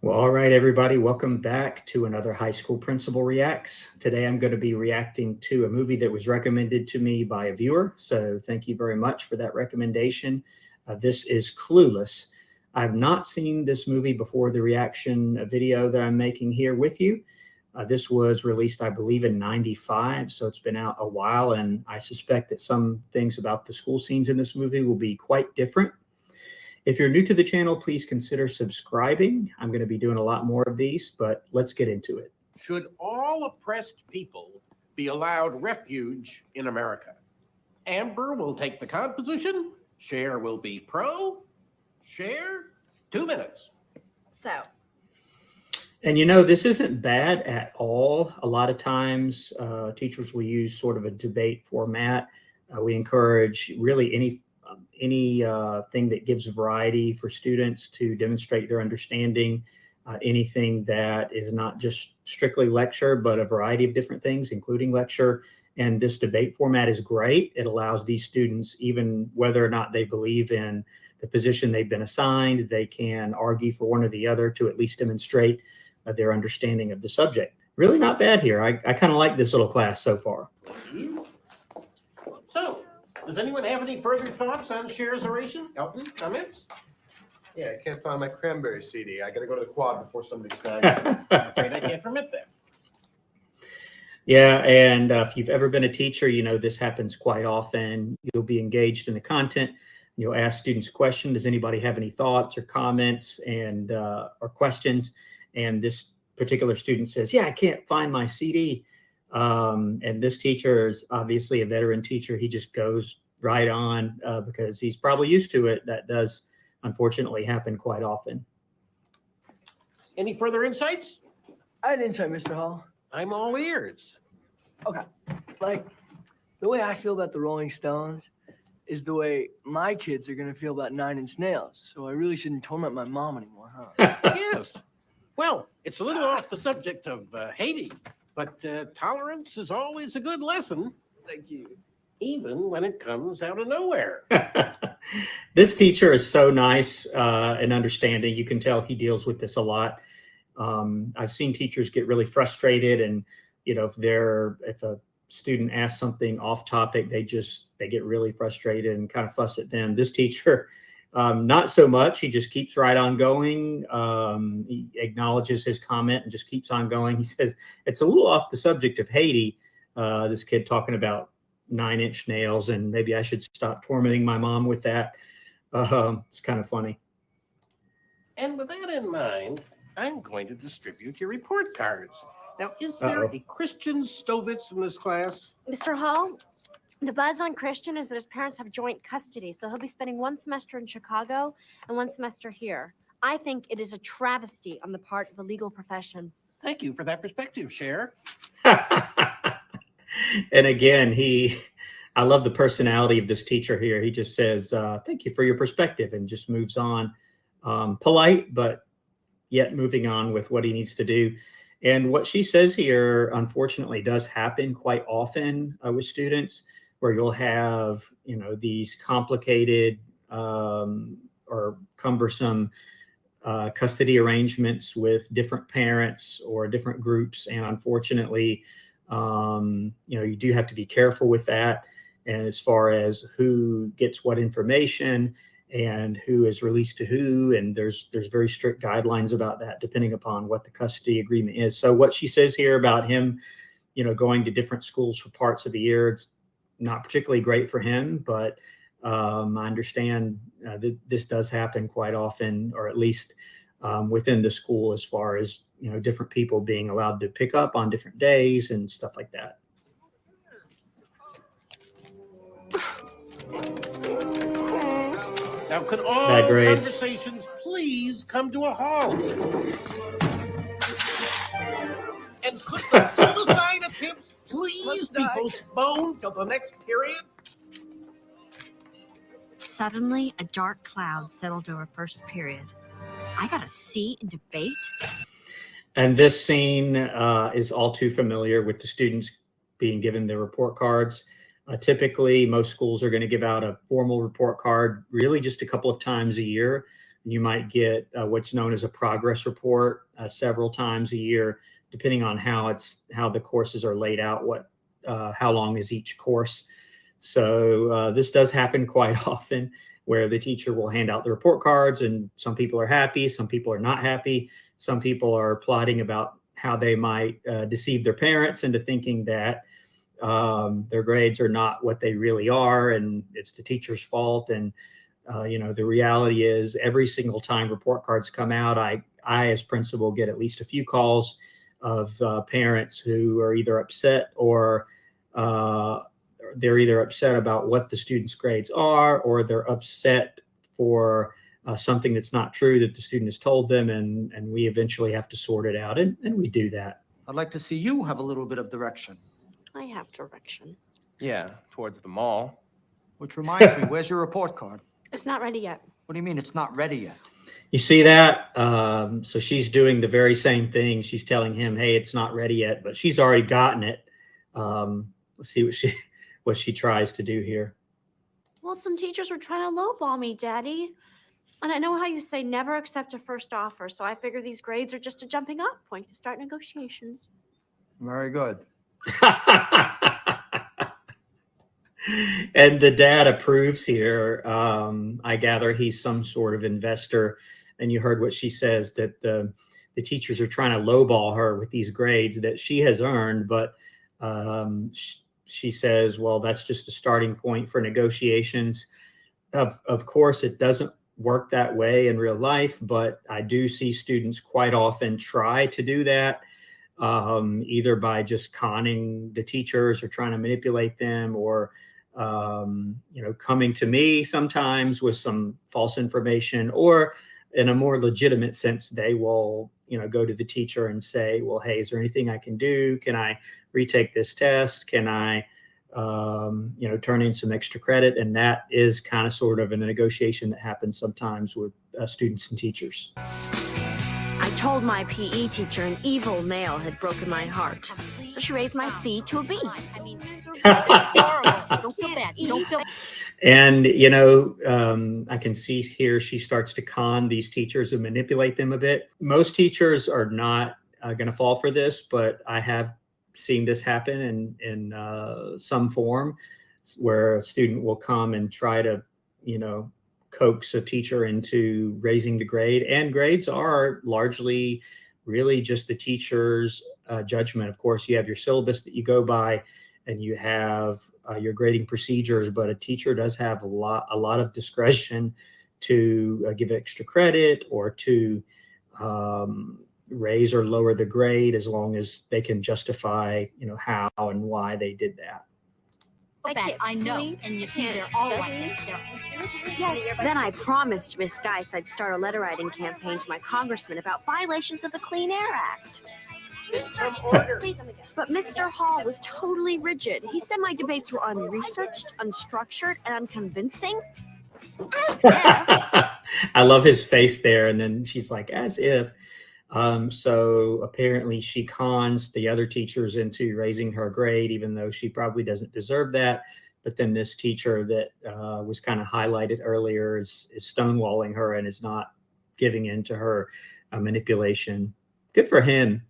Well, all right, everybody, welcome back to another High School Principal Reacts. Today I'm going to be reacting to a movie that was recommended to me by a viewer, so thank you very much for that recommendation. This is Clueless. I've not seen this movie before the reaction video that I'm making here with you. This was released, I believe, in '95, so it's been out a while, and I suspect that some things about the school scenes in this movie will be quite different. If you're new to the channel, please consider subscribing. I'm going to be doing a lot more of these, but let's get into it. Should all oppressed people be allowed refuge in America? Amber will take the con position. Cher will be pro. Cher, 2 minutes. And you know, this isn't bad at all. A lot of times, teachers will use sort of a debate format. We encourage really anything that gives variety for students to demonstrate their understanding, anything that is not just strictly lecture, but a variety of different things, including lecture. And this debate format is great. It allows these students, even whether or not they believe in the position they've been assigned, they can argue for one or the other to at least demonstrate their understanding of the subject. Really not bad here. I kind of like this little class so far. So, does anyone have any further thoughts on Cher's oration? Elton, comments? Yeah, I can't find my cranberry CD. I gotta go to the quad before somebody snags it. I'm afraid I can't permit that. Yeah, and if you've ever been a teacher, you know this happens quite often. You'll be engaged in the content. You'll ask students a question. Does anybody have any thoughts or comments and or questions? And this particular student says, yeah, I can't find my CD. And this teacher is obviously a veteran teacher. He just goes right on because he's probably used to it. That does unfortunately happen quite often. Any further insights? I had insight, Mr. Hall. I'm all ears. Okay. Like, the way I feel about the Rolling Stones is the way my kids are going to feel about Nine Inch Nails. So I really shouldn't torment my mom anymore, huh? Yes. Well, it's a little off the subject of Haiti, but tolerance is always a good lesson. Thank you. Even when it comes out of nowhere. This teacher is so nice and understanding. You can tell he deals with this a lot. I've seen teachers get really frustrated, and you know, if a student asks something off topic, they get really frustrated and kind of fuss at them. This teacher, not so much. He just keeps right on going. He acknowledges his comment and just keeps on going. He says it's a little off the subject of Haiti. This kid talking about Nine Inch Nails, and maybe I should stop tormenting my mom with that. It's kind of funny. And with that in mind, I'm going to distribute your report cards. Now, is there a Christian Stovitz in this class? Mr. Hall, the buzz on Christian is that his parents have joint custody, so he'll be spending one semester in Chicago and one semester here. I think it is a travesty on the part of the legal profession. Thank you for that perspective, Cher. And again, I love the personality of this teacher here. He just says, thank you for your perspective, and just moves on. Polite, but yet moving on with what he needs to do. And what she says here, unfortunately, does happen quite often with students, where you'll have, you know, these complicated or cumbersome custody arrangements with different parents or different groups. And unfortunately, you know, you do have to be careful with that. And as far as who gets what information and who is released to who, and there's very strict guidelines about that depending upon what the custody agreement is. So what she says here about him, you know, going to different schools for parts of the year, it's not particularly great for him, but I understand that this does happen quite often, or at least within the school, as far as, you know, different people being allowed to pick up on different days and stuff like that. Now, could all conversations please come to a halt? And could the suicide attempts please be postponed till the next period? Suddenly, a dark cloud settled over first period. I got a C in debate? And this scene is all too familiar with the students being given their report cards. Typically, most schools are going to give out a formal report card really just a couple of times a year. You might get what's known as a progress report several times a year, depending on how the courses are laid out, how long is each course. So this does happen quite often, where the teacher will hand out the report cards, and some people are happy, some people are not happy. Some people are plotting about how they might deceive their parents into thinking that their grades are not what they really are, and it's the teacher's fault. And the reality is, every single time report cards come out, I as principal get at least a few calls of parents who are either upset or they're either upset about what the student's grades are, or they're upset for something that's not true that the student has told them, and we eventually have to sort it out, and we do that. I'd like to see you have a little bit of direction. I have direction. Yeah, towards the mall. Which reminds me, where's your report card? It's not ready yet. What do you mean it's not ready yet? You see that? So she's doing the very same thing. She's telling him, hey, it's not ready yet, but she's already gotten it. Let's see what she tries to do here. Well, some teachers were trying to lowball me, Daddy. And I know how you say never accept a first offer, so I figure these grades are just a jumping off point to start negotiations. Very good. And the dad approves here. I gather he's some sort of investor. And you heard what she says, that the teachers are trying to lowball her with these grades that she has earned. But she says, well, that's just a starting point for negotiations. Of course, it doesn't work that way in real life, but I do see students quite often try to do that, either by just conning the teachers or trying to manipulate them, or coming to me sometimes with some false information, or in a more legitimate sense, they will go to the teacher and say, well, hey, is there anything I can do? Can I retake this test? Can I turn in some extra credit? And that is kind of sort of a negotiation that happens sometimes with students and teachers. I told my PE teacher an evil male had broken my heart, so she raised my C to a B. Don't feel bad. Don't feel. And, I can see here she starts to con these teachers and manipulate them a bit. Most teachers are not going to fall for this, but I have seen this happen in some form, where a student will come and try to, coax a teacher into raising the grade. And grades are largely really just the teacher's judgment. Of course, you have your syllabus that you go by, and you have your grading procedures, but a teacher does have a lot of discretion to give extra credit, or to raise or lower the grade, as long as they can justify, how and why they did that. Bad. I know. And you see, they're all like this. Yes. Then I promised Miss Geis I'd start a letter writing campaign to my congressman about violations of the Clean Air Act. But Mr. Hall was totally rigid. He said my debates were unresearched, unstructured, and unconvincing. As if. I love his face there. And then she's like, as if. So apparently she cons the other teachers into raising her grade, even though she probably doesn't deserve that. But then this teacher that was kind of highlighted earlier is stonewalling her and is not giving in to her manipulation. Good for him.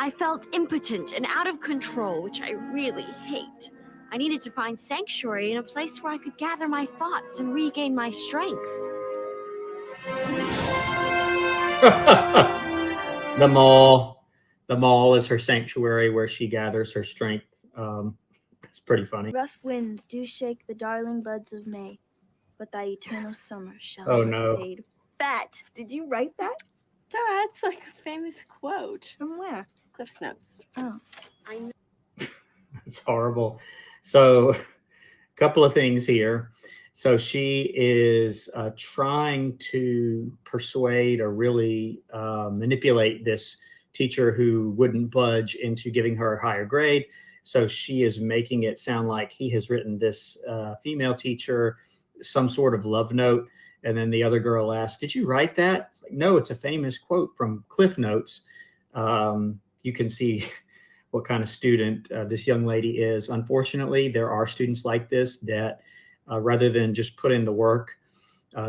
I felt impotent and out of control, which I really hate. I needed to find sanctuary in a place where I could gather my thoughts and regain my strength. The mall is her sanctuary, where she gathers her strength. It's pretty funny. Rough winds do shake the darling buds of May, but thy eternal summer shall Oh, not no. fade. Fat, did you write that? That's like a famous quote. From where? Cliff's Notes. Oh. It's horrible. So, a couple of things here. So she is trying to persuade or really manipulate this teacher who wouldn't budge into giving her a higher grade. So she is making it sound like he has written this female teacher some sort of love note. And then the other girl asked, did you write that? It's like, no, it's a famous quote from Cliff Notes. You can see what kind of student this young lady is. Unfortunately, there are students like this that rather than just put in the work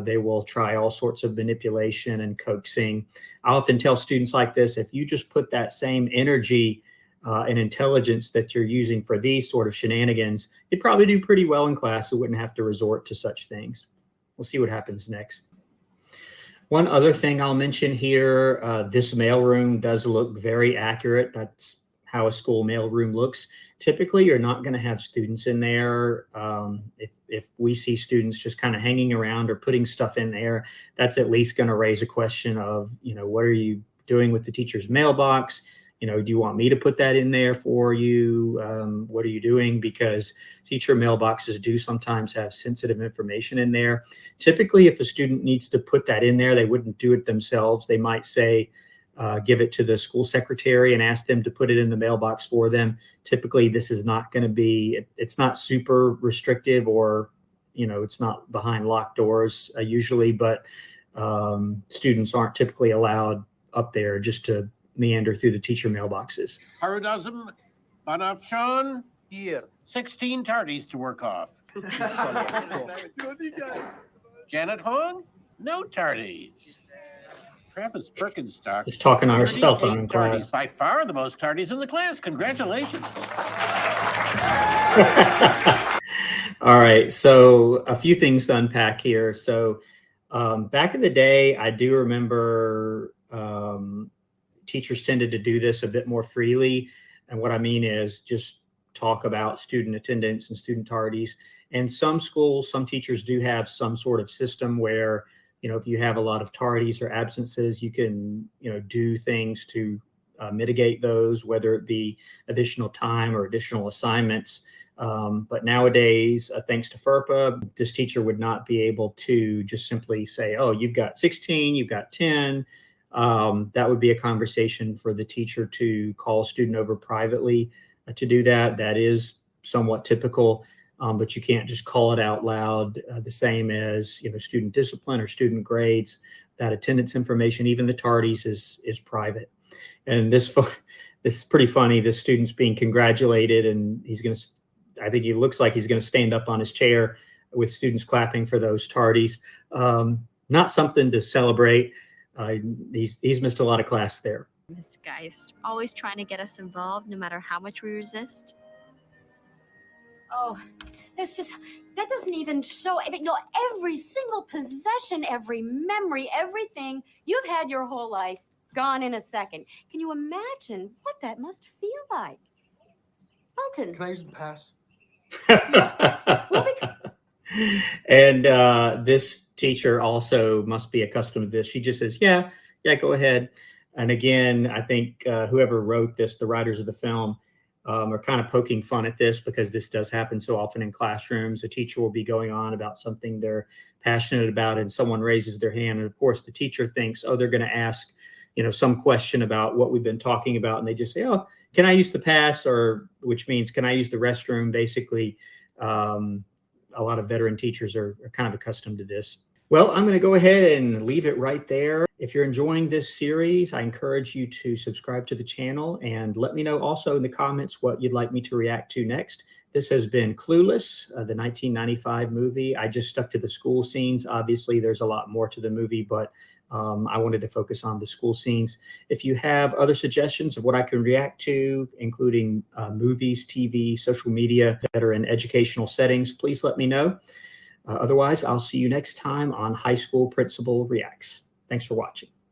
They will try all sorts of manipulation and coaxing. I often tell students like this, if you just put that same energy and intelligence that you're using for these sort of shenanigans, you'd probably do pretty well in class. You wouldn't have to resort to such things. We'll see what happens next. One other thing I'll mention here, this mailroom does look very accurate. That's how a school mailroom looks. Typically, you're not going to have students in there. If we see students just kind of hanging around or putting stuff in there, that's at least going to raise a question of, what are you doing with the teacher's mailbox? Do you want me to put that in there for you? What are you doing? Because teacher mailboxes do sometimes have sensitive information in there. Typically, if a student needs to put that in there, they wouldn't do it themselves. They might say, give it to the school secretary and ask them to put it in the mailbox for them. Typically, this is not going to be, it's not super restrictive, or, it's not behind locked doors usually, but students aren't typically allowed up there just to meander through the teacher mailboxes. Harudazm, Banafshan, Here. 16 tardies to work off. Janet Hong, no tardies. Travis Birkenstock, Just talking on her cell 38 phone in tardies, class. by far the most tardies in the class. Congratulations. All right, so a few things to unpack here. So back in the day, I do remember teachers tended to do this a bit more freely. And what I mean is just talk about student attendance and student tardies. And some schools, some teachers do have some sort of system where, if you have a lot of tardies or absences, you can, do things to mitigate those, whether it be additional time or additional assignments. But nowadays, thanks to FERPA, this teacher would not be able to just simply say, oh, you've got 16, you've got 10. That would be a conversation for the teacher to call a student over privately to do that. That is somewhat typical, but you can't just call it out loud. The same as student discipline or student grades. That attendance information, even the tardies, is private. And this is pretty funny. This student's being congratulated, and I think he looks like he's going to stand up on his chair with students clapping for those tardies. Not something to celebrate. He's missed a lot of class there. This guy's always trying to get us involved, no matter how much we resist. Oh, that doesn't even show. Every single possession, every memory, everything you've had your whole life gone in a second. Can you imagine what that must feel like? Elton. Can I use the pass? And this teacher also must be accustomed to this. She just says, yeah, go ahead. And again, I think whoever wrote this, the writers of the film, are kind of poking fun at this because this does happen so often in classrooms. A teacher will be going on about something they're passionate about, and someone raises their hand. And of course, the teacher thinks, oh, they're going to ask, some question about what we've been talking about. And they just say, oh, can I use the pass? Or which means, can I use the restroom? Basically, a lot of veteran teachers are kind of accustomed to this. Well, I'm going to go ahead and leave it right there. If you're enjoying this series, I encourage you to subscribe to the channel and let me know also in the comments what you'd like me to react to next. This has been Clueless, the 1995 movie. I just stuck to the school scenes. Obviously, there's a lot more to the movie, but I wanted to focus on the school scenes. If you have other suggestions of what I can react to, including movies, TV, social media that are in educational settings, please let me know. Otherwise, I'll see you next time on High School Principal Reacts. Thanks for watching.